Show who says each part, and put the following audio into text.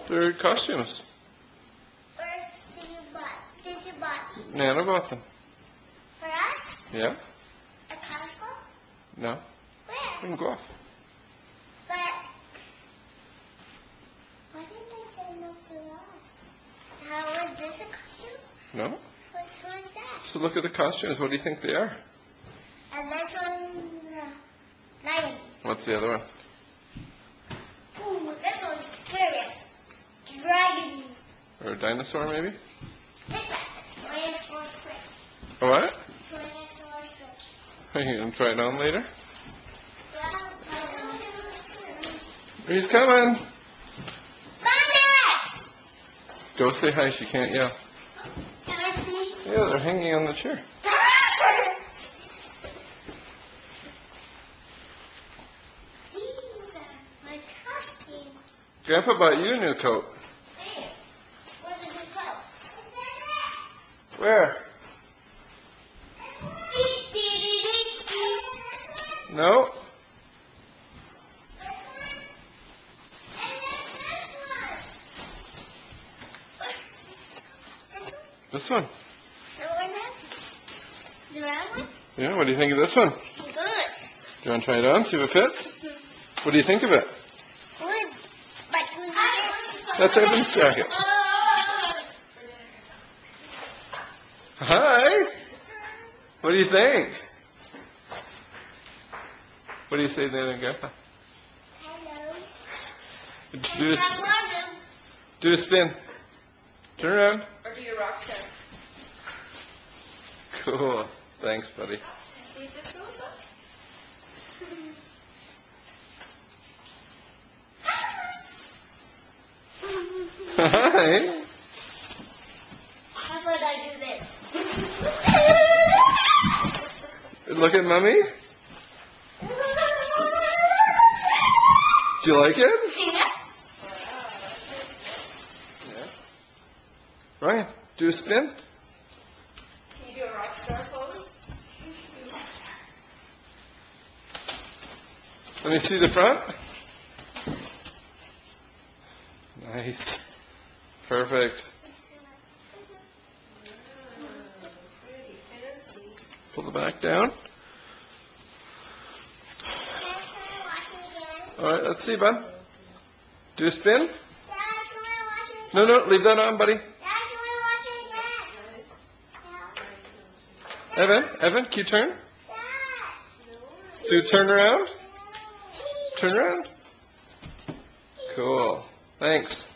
Speaker 1: They're costumes.
Speaker 2: Where did you buy these?
Speaker 1: Nana bought them.
Speaker 2: For us?
Speaker 1: Yeah?
Speaker 2: At Costco?
Speaker 1: No.
Speaker 2: Where?
Speaker 1: In Guelph.
Speaker 2: But why didn't they say no to us? How is this a costume?
Speaker 1: No?
Speaker 2: Who is that?
Speaker 1: So look at the costumes. What do you think they are?
Speaker 2: And this one, lion.
Speaker 1: What's the other one?
Speaker 2: Ooh, this one's serious. Dragon.
Speaker 1: Or a dinosaur, maybe?
Speaker 2: Take that. Tyrannosaurus Rex.
Speaker 1: A what?
Speaker 2: Tyrannosaurus Rex.
Speaker 1: Are you going to try it on later?
Speaker 2: Well,
Speaker 1: He's coming.
Speaker 2: Mama!
Speaker 1: Go say hi. She can't yell.
Speaker 2: Can I see?
Speaker 1: Yeah, they're hanging on the chair.
Speaker 2: These are my costumes.
Speaker 1: Grandpa bought you a new coat.
Speaker 2: Hey, where did it go?
Speaker 1: Where? No? This one.
Speaker 2: The round one?
Speaker 1: Yeah, what do you think of this one?
Speaker 2: Good.
Speaker 1: Do you want to try it on, see if it fits? What do you think of it?
Speaker 2: Good. But who's it?
Speaker 1: That's Evan's jacket. Hi. What do you think? What do you say then, Grandpa?
Speaker 2: Hello.
Speaker 1: Do a spin. Turn around.
Speaker 3: Or do your rock star?
Speaker 1: Cool. Thanks, buddy.
Speaker 3: See if this goes up.
Speaker 1: Hi.
Speaker 2: How about I do this?
Speaker 1: Look at Mommy. Do you like it? Yeah. Ryan, do a spin.
Speaker 3: Can you do a rock star pose?
Speaker 1: Let me see the front. Nice. Perfect.
Speaker 3: Pretty fancy.
Speaker 1: Pull the back down. All right, let's see, bud. Do a spin. No, leave that on, buddy. Evan, can you turn? Do turn around. Turn around. Cool. Thanks.